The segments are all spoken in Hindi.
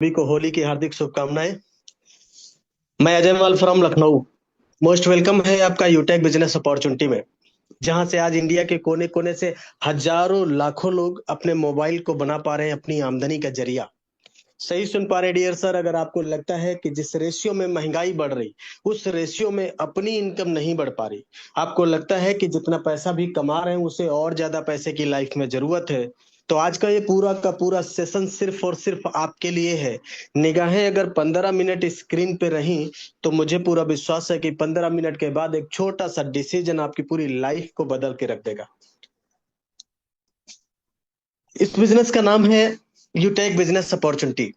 सभी को होली की हार्दिक शुभकामनाएं। मैं अजय माल फ्रॉम लखनऊ। मोस्ट वेलकम है आपका यूटेक बिजनेस अपॉर्चुनिटी में, जहां से आज इंडिया के कोने कोने से हजारों लाखों लोग अपने मोबाइल को बना पा रहे हैं अपनी आमदनी का जरिया। सही सुन पा रहे डियर सर। अगर आपको लगता है कि जिस रेशियो में महंगाई बढ़ रही, उस रेशियो में अपनी इनकम नहीं बढ़ पा रही, आपको लगता है कि जितना पैसा भी कमा रहे हैं उसे और ज्यादा पैसे की लाइफ में जरूरत है, तो आज का ये पूरा का पूरा सेशन सिर्फ और सिर्फ आपके लिए है। निगाहें अगर 15 मिनट स्क्रीन पे रही, तो मुझे पूरा विश्वास है कि 15 मिनट के बाद एक छोटा सा डिसीजन आपकी पूरी लाइफ को बदल के रख देगा। इस बिजनेस का नाम है यूटेक बिजनेस अपॉर्चुनिटी।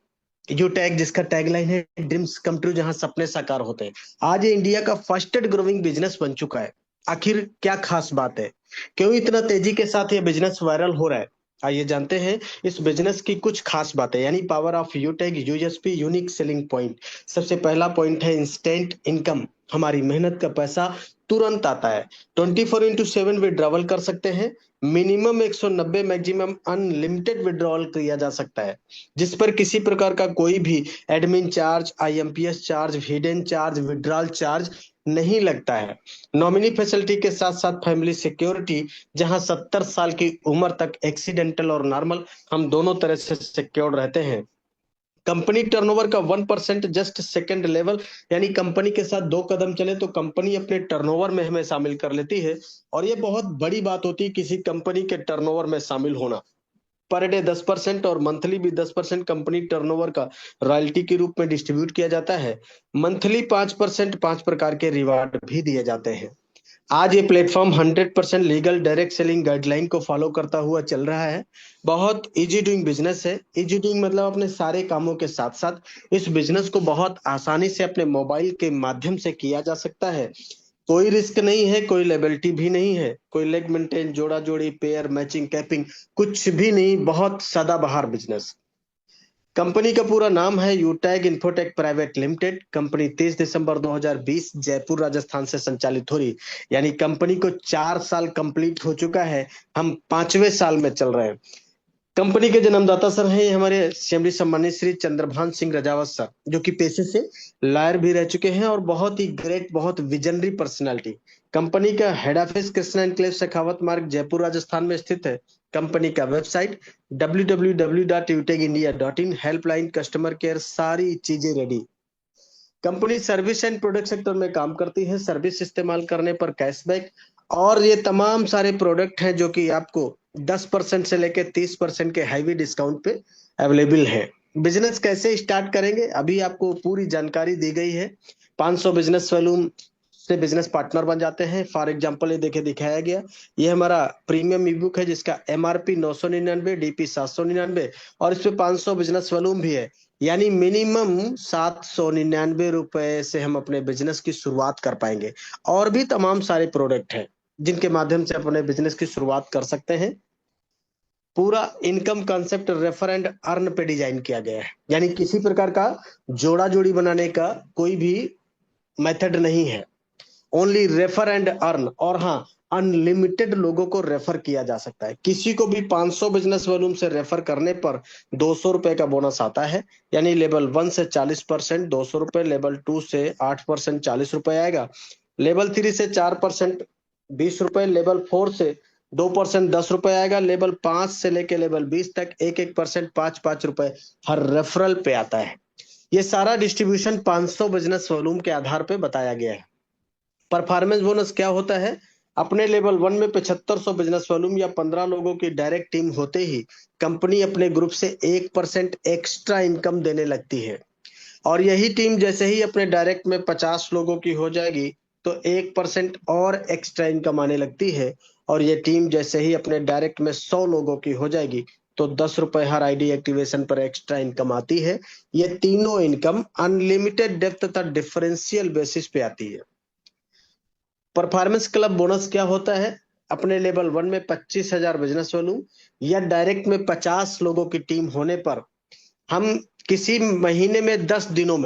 यूटेक जिसका टैगलाइन है ड्रीम्स कम ट्रू, जहां सपने साकार होते हैं। आज ये इंडिया का फास्टेस्ट ग्रोइंग बिजनेस बन चुका है। आखिर क्या खास बात है, क्यों इतना तेजी के साथ ये बिजनेस वायरल हो रहा है? आइए जानते हैं इस बिजनेस की कुछ खास बातें, यानी power of यूटेक, USP, unique selling point. सबसे पहला पॉइंट है इंस्टेंट इनकम। हमारी मेहनत का पैसा तुरंत आता है। 24x7 विड्रॉवल कर सकते हैं। मिनिमम 190, मैक्सिमम अनलिमिटेड विड्रॉवल किया जा सकता है, जिस पर किसी प्रकार का कोई भी admin charge, IMPS charge, hidden charge, withdrawal charge नहीं लगता है। नॉमिनी फैसिलिटी के साथ साथ फैमिली सिक्योरिटी, जहां 70 साल की उम्र तक एक्सीडेंटल और नॉर्मल हम दोनों तरह से सिक्योर रहते हैं। कंपनी टर्नओवर का 1% जस्ट सेकंड लेवल, यानी कंपनी के साथ दो कदम चले तो कंपनी अपने टर्नओवर में हमें शामिल कर लेती है। और ये बहुत बड़ी बात होती है किसी कंपनी के टर्नओवर में शामिल होना। पर डे 10% और मंथली भी 10% कंपनी टर्नओवर का रॉयल्टी के रूप में डिस्ट्रीब्यूट किया जाता है। मंथली 5%, 5 प्रकार के रिवार्ड भी दिए जाते हैं। आज ये platform 100% legal direct selling guideline को फॉलो करता हुआ चल रहा है। बहुत इजी डूइंग बिजनेस है। इजी डूइंग मतलब अपने सारे कामों के साथ साथ इस बिजनेस को बहुत आसानी से अपने मोबाइल के माध्यम से किया जा सकता है। कोई रिस्क नहीं है, कोई लेबिलिटी भी नहीं है, कोई लेग मेंटेन, जोड़ा जोड़ी, पेयर मैचिंग, कैपिंग, कुछ भी नहीं। बहुत सदाबहार बिजनेस। कंपनी का पूरा नाम है यूटैग इन्फोटेक प्राइवेट लिमिटेड। कंपनी 30 दिसंबर 2020 जयपुर राजस्थान से संचालित हो रही, यानी कंपनी को 4 साल कंप्लीट हो चुका है। हम 5वें साल में चल रहे हैं। कंपनी के जन्मदाता सर हैं हमारे सीएमडी सम्मानित श्री चंद्रभान सिंह रजावत सर, जो कि पेशे से लॉयर भी रह चुके हैं और बहुत ही ग्रेट, बहुत विजनरी पर्सनालिटी। कंपनी का head office Krishna enclave Shekhawat मार्ग जयपुर राजस्थान में स्थित है। कंपनी का website www.utegindia.in, helpline, customer care, सारी चीजें ready. Company service and product sector में काम करती है। सर्विस इस्तेमाल करने पर कैशबैक और ये तमाम सारे प्रोडक्ट हैं जो कि आपको 10% से लेकर 30% के हैवी डिस्काउंट पे अवेलेबल है। बिजनेस कैसे स्टार्ट करेंगे, अभी आपको पूरी जानकारी दी गई है। 500 बिजनेस वॉल्यूम से बिजनेस पार्टनर बन जाते हैं। फॉर एग्जांपल ये देखे दिखाया गया, ये हमारा प्रीमियम ई बुक है जिसका एमआरपी 999, डीपी 799, और इस पे 500 बिजनेस वॉल्यूम भी है। यानी मिनिमम 799 रुपए से हम अपने बिजनेस की शुरुआत कर पाएंगे। और भी तमाम सारे प्रोडक्ट हैं जिनके माध्यम से अपने बिजनेस की शुरुआत कर सकते हैं। पूरा income concept refer and earn पे डिजाइन किया गया है, यानी किसी प्रकार का जोड़ा जोड़ी बनाने का कोई भी मेथड नहीं है। Only refer and earn. और हाँ, अनलिमिटेड लोगों को रेफर किया जा सकता है। किसी को भी 500 बिजनेस वॉल्यूम से रेफर करने पर 200 रुपए का बोनस आता है। यानी लेवल 1 से 40%, 200 रुपए। लेवल 2 से 8%, 40 रुपए आएगा। लेवल 3 से 4%, 20 रुपए। लेवल 4 से 2%, 10 रुपए आएगा। लेवल 5 से लेके लेवल 20 तक 1-1%, 5-5 रुपए हर रेफरल पे आता है। ये सारा डिस्ट्रीब्यूशन 500 बिजनेस वॉल्यूम के आधार पे बताया गया है। परफॉर्मेंस बोनस क्या होता है? अपने लेवल 1 में 7500 बिजनेस वॉल्यूम या 15 लोगों की डायरेक्ट टीम होते ही कंपनी अपने ग्रुप से 1% एक्स्ट्रा इनकम देने लगती है। और यही टीम जैसे ही अपने डायरेक्ट में 50 लोगों की हो जाएगी, तो 1% और एक्स्ट्रा इनकम आने लगती है। और ये टीम जैसे ही अपने डायरेक्ट में 100 लोगों की हो जाएगी, तो 10 रुपए हर आईडी एक्टिवेशन पर एक्स्ट्रा इनकम आती है। ये तीनों इनकम अनलिमिटेड डेप्थ तथा डिफरेंशियल बेसिस पे आती है। परफॉर्मेंस क्लब बोनस क्या होता है? अपने लेवल 1 में 25,000 बिजनेस वॉल्यूम या डायरेक्ट में 50 लोगों की टीम होने पर हम किसी महीने में 10 दिनों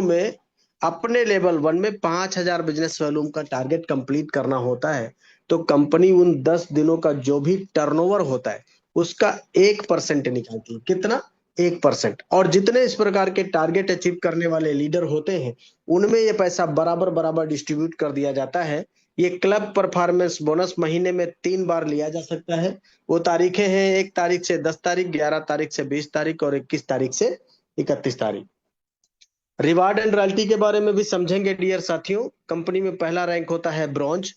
में अपने लेवल 1 में 5,000 बिजनेस वॉल्यूम का टारगेट कंप्लीट करना होता है। तो कंपनी उन 10 दिनों का जो भी टर्नओवर होता है उसका 1% निकालती है। कितना? 1%। और जितने इस प्रकार के टारगेट अचीव करने वाले लीडर होते हैं उनमें ये पैसा बराबर बराबर डिस्ट्रीब्यूट कर दिया जाता है। ये क्लब परफॉर्मेंस बोनस महीने में 3 बार लिया जा सकता है। वो तारीखें हैं 1 तारीख से 10 तारीख, 11 तारीख से 20 तारीख और 21 तारीख से 31 तारीख। रिवार्ड एंड रॉयल्टी के बारे में भी समझेंगे डियर साथियों। कंपनी में पहला रैंक होता है ब्रॉन्ज।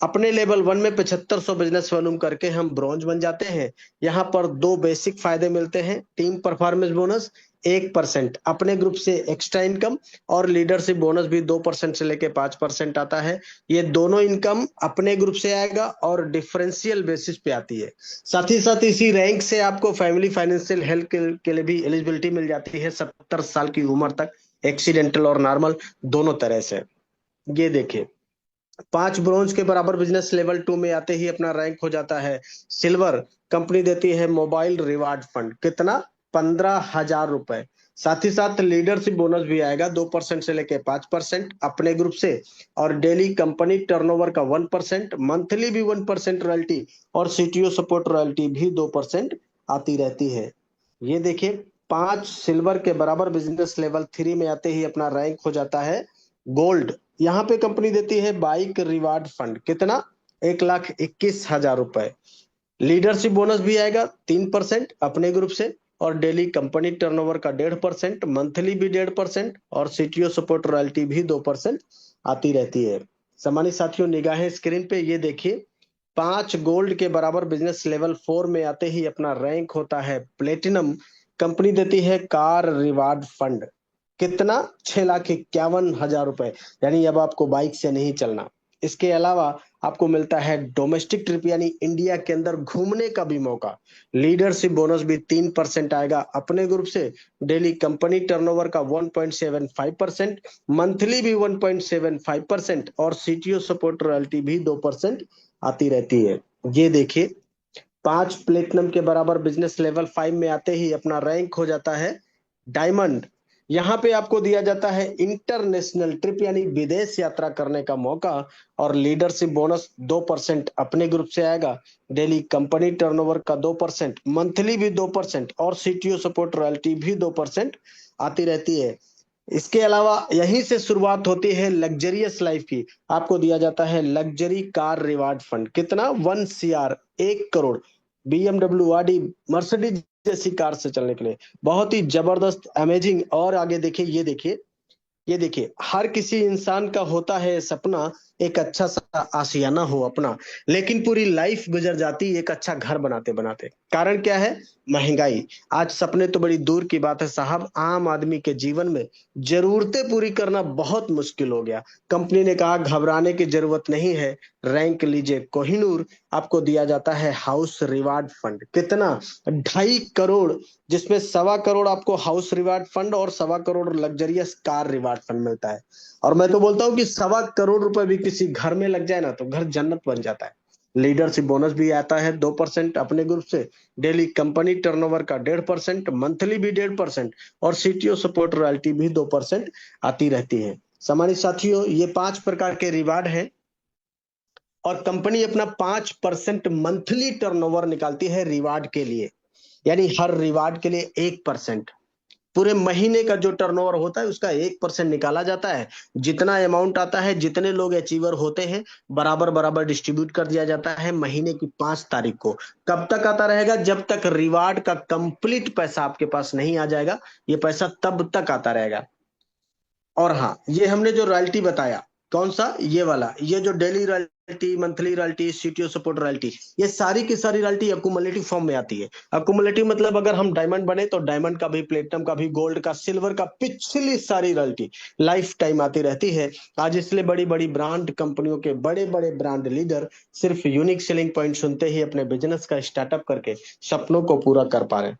अपने लेवल 1 में 7500 बिजनेस वॉल्यूम करके हम ब्रॉन्ज बन जाते हैं। यहाँ पर 2 बेसिक फायदे मिलते हैं, टीम परफॉर्मेंस बोनस 1%, अपने ग्रुप से एक्स्ट्रा इनकम, और लीडरशिप बोनस भी 2% से लेके 5% आता है। ये दोनों इनकम अपने ग्रुप से आएगा और डिफरेंशियल बेसिस पे आती है। साथ ही साथ इसी रैंक से आपको फैमिली फाइनेंशियल हेल्थ के लिए भी एलिजिबिलिटी मिल जाती है 70 साल की उम्र तक, एक्सीडेंटल और नॉर्मल दोनों तरह से। ये देखिए 5 ब्रॉन्ज के बराबर बिजनेस लेवल 2 में आते ही अपना रैंक हो जाता है सिल्वर। कंपनी देती है मोबाइल रिवार्ड फंड, कितना? 15,000 रुपए। साथ ही साथ लीडरशिप बोनस भी आएगा 2% से लेके 5% अपने ग्रुप से, और डेली कंपनी टर्नओवर का 1%, मंथली भी 1% रॉयल्टी, और सीटीओ सपोर्ट रॉयल्टी भी 2% आती रहती है। ये देखिए 5 सिल्वर के बराबर बिजनेस लेवल 3 में आते ही अपना रैंक हो जाता है गोल्ड। यहाँ पे कंपनी देती है बाइक रिवार्ड फंड, कितना? 1,21,000 रुपए। लीडरशिप बोनस भी आएगा 3% अपने ग्रुप से, और डेली कंपनी टर्नओवर का 1.5%, मंथली भी 1.5%, और सीटीओ सपोर्ट रॉयल्टी भी 2% आती रहती है। सम्मानित साथियों निगाहें स्क्रीन पे ये देखिए 5 गोल्ड के बराबर बिजनेस लेवल 4 में आते ही अपना रैंक होता है प्लेटिनम। कंपनी देती है कार रिवार्ड फंड, कितना? 6,51,000 रुपए। यानी अब आपको बाइक से नहीं चलना। इसके अलावा आपको मिलता है डोमेस्टिक ट्रिप यानी इंडिया के अंदर घूमने का भी मौका। लीडरशिप बोनस भी 3% आएगा अपने ग्रुप से, डेली कंपनी टर्नओवर का 1.75%, मंथली भी 1.75%, और सीटीओ सपोर्ट रॉयल्टी भी 2% आती रहती है। ये देखिए 5 प्लेटिनम के बराबर बिजनेस लेवल 5 में आते ही अपना रैंक हो जाता है डायमंड। यहाँ पे आपको दिया जाता है इंटरनेशनल ट्रिप यानी विदेश यात्रा करने का मौका, और लीडरशिप बोनस 2% अपने ग्रुप से आएगा, डेली कंपनी टर्नओवर का 2%, मंथली भी 2%, और सीटीओ सपोर्ट रॉयल्टी भी 2% आती रहती है। इसके अलावा यहीं से शुरुआत होती है लग्जरियस लाइफ की। आपको दिया जाता है लग्जरी कार रिवार्ड फंड, कितना? 1 CR, 1 crore, BMW, Audi, Mercedes जैसी कार से चलने के लिए। बहुत ही जबरदस्त, अमेजिंग। और आगे देखिए, ये देखिए हर किसी इंसान का होता है सपना एक अच्छा सा आशियाना हो अपना, लेकिन पूरी लाइफ गुजर जाती एक अच्छा घर बनाते बनाते। कारण क्या है? महंगाई। आज सपने तो बड़ी दूर की बात है साहब, आम आदमी के जीवन में जरूरतें पूरी करना बहुत मुश्किल हो गया। कंपनी ने कहा घबराने की जरूरत नहीं है, रैंक लीजिए कोहिनूर। आपको दिया जाता है हाउस रिवार्ड फंड, कितना? 2.5 करोड़, जिसमें 1.25 करोड़ आपको हाउस रिवार्ड फंड और 1.25 crore luxurious car reward fund मिलता है। और मैं तो बोलता हूँ कि 1.25 करोड़ रुपए भी किसी घर में लग जाए ना तो घर जन्नत बन जाता है। लीडरशिप बोनस भी आता है 2% अपने ग्रुप से, डेली कंपनी टर्नओवर का 1.5%, मंथली भी 1.5%, और सीटीओ सपोर्ट रॉयल्टी भी 2% आती रहती है। सम्मानित साथियों ये 5 प्रकार के रिवार्ड हैं, और कंपनी अपना 5% मंथली टर्नओवर निकालती है रिवार्ड के लिए, यानी हर रिवार्ड के लिए 1%। पूरे महीने का जो टर्नओवर होता है उसका 1% निकाला जाता है। जितना अमाउंट आता है, जितने लोग अचीवर होते हैं, बराबर बराबर डिस्ट्रीब्यूट कर दिया जाता है महीने की 5 तारीख को। कब तक आता रहेगा? जब तक रिवार्ड का कंप्लीट पैसा आपके पास नहीं आ जाएगा, ये पैसा तब तक आता रहेगा। और हाँ, ये हमने जो रॉयल्टी बताया, कौन सा? ये वाला, ये जो daily royalty, monthly royalty, CTO support royalty, ये सारी की सारी रॉयल्टी अकुमुलेटिव फॉर्म में आती है। अकुमुलेटिव मतलब अगर हम डायमंड बने तो डायमंड का भी, प्लेटिनम का भी, गोल्ड का, सिल्वर का, पिछली सारी रॉयल्टी लाइफ टाइम आती रहती है। आज इसलिए बड़ी बड़ी ब्रांड कंपनियों के बड़े बड़े ब्रांड लीडर सिर्फ यूनिक सेलिंग पॉइंट सुनते ही अपने बिजनेस का स्टार्टअप करके सपनों को पूरा कर पा रहे हैं।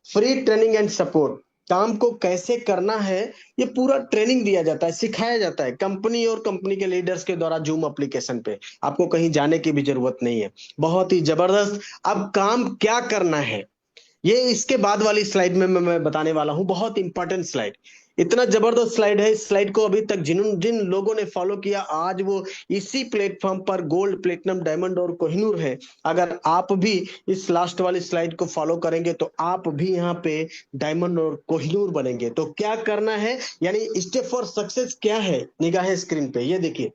फ्री ट्रेनिंग एंड सपोर्ट, काम को कैसे करना है ये पूरा ट्रेनिंग दिया जाता है, सिखाया जाता है कंपनी और कंपनी के लीडर्स के द्वारा जूम एप्लीकेशन पे। आपको कहीं जाने की भी जरूरत नहीं है। बहुत ही जबरदस्त। अब काम क्या करना है, ये इसके बाद वाली स्लाइड में मैं बताने वाला हूं, बहुत इंपॉर्टेंट स्लाइड। इतना जबरदस्त स्लाइड है, इस स्लाइड को अभी तक जिन लोगों ने फॉलो किया आज वो इसी प्लेटफॉर्म पर गोल्ड, प्लेटिनम, डायमंड और कोहिनूर है। अगर आप भी इस लास्ट वाली स्लाइड को फॉलो करेंगे तो आप भी यहाँ पे डायमंड और कोहिनूर बनेंगे। तो क्या करना है, यानी स्टेप फॉर सक्सेस क्या है, निगाहें स्क्रीन पे ये देखिए।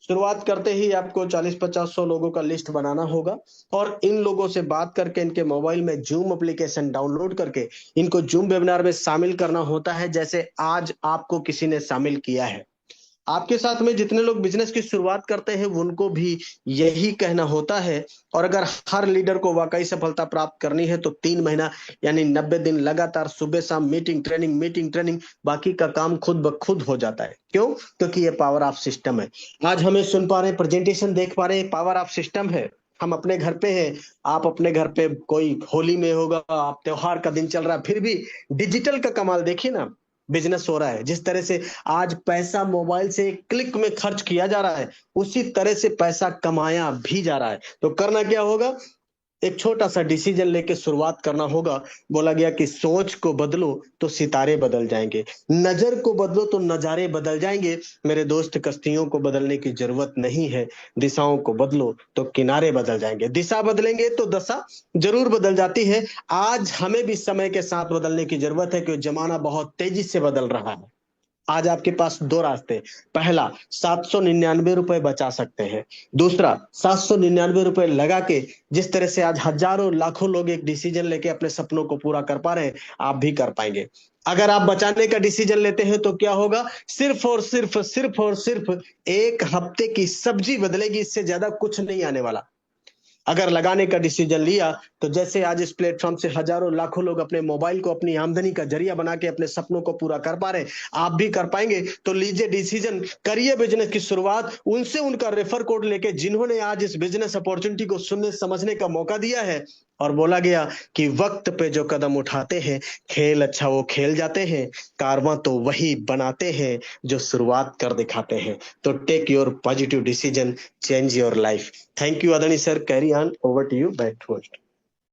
शुरुआत करते ही आपको 40-50-100 लोगों का लिस्ट बनाना होगा और इन लोगों से बात करके इनके मोबाइल में जूम एप्लीकेशन डाउनलोड करके इनको जूम वेबिनार में शामिल करना होता है, जैसे आज आपको किसी ने शामिल किया है। आपके साथ में जितने लोग बिजनेस की शुरुआत करते हैं उनको भी यही कहना होता है। और अगर हर लीडर को वाकई सफलता प्राप्त करनी है तो 3 महीना यानी 90 दिन लगातार सुबह शाम मीटिंग ट्रेनिंग, बाकी का काम खुद ब खुद हो जाता है। क्यों? क्योंकि ये पावर ऑफ सिस्टम है। आज हमें सुन पा रहे हैं, प्रेजेंटेशन देख पा रहे हैं, पावर ऑफ सिस्टम है। हम अपने घर पे हैं, आप अपने घर पे, कोई होली में होगा, आप त्योहार का दिन चल रहा है, फिर भी डिजिटल का कमाल देखिए ना, बिजनेस हो रहा है। जिस तरह से आज पैसा मोबाइल से एक क्लिक में खर्च किया जा रहा है, उसी तरह से पैसा कमाया भी जा रहा है। तो करना क्या होगा, एक छोटा सा डिसीजन लेके शुरुआत करना होगा। बोला गया कि सोच को बदलो तो सितारे बदल जाएंगे, नजर को बदलो तो नजारे बदल जाएंगे। मेरे दोस्त, कश्तियों को बदलने की जरूरत नहीं है, दिशाओं को बदलो तो किनारे बदल जाएंगे। दिशा बदलेंगे तो दशा जरूर बदल जाती है। आज हमें भी समय के साथ बदलने की जरूरत है, क्योंकि जमाना बहुत तेजी से बदल रहा है। आज आपके पास दो रास्ते, पहला 799 रुपए बचा सकते हैं, दूसरा 799 रुपए लगा के, जिस तरह से आज हजारों लाखों लोग एक डिसीजन लेके अपने सपनों को पूरा कर पा रहे हैं, आप भी कर पाएंगे। अगर आप बचाने का डिसीजन लेते हैं तो क्या होगा, सिर्फ 1 हफ्ते की सब्जी बदलेगी, इससे ज्यादा कुछ नहीं आने वाला। अगर लगाने का डिसीजन लिया तो जैसे आज इस प्लेटफॉर्म से हजारों लाखों लोग अपने मोबाइल को अपनी आमदनी का जरिया बना के अपने सपनों को पूरा कर पा रहे, आप भी कर पाएंगे। तो लीजिए डिसीजन, करिए बिजनेस की शुरुआत उनसे, उनका रेफर कोड लेके जिन्होंने आज इस बिजनेस अपॉर्चुनिटी को सुनने समझने का मौका दिया है। और बोला गया कि वक्त पे जो कदम उठाते हैं, खेल अच्छा वो खेल जाते हैं, कारवां तो वही बनाते हैं जो शुरुआत कर दिखाते हैं। तो take your positive decision, change your life. Thank you आदरणीय sir, carry on, over to you, back to host.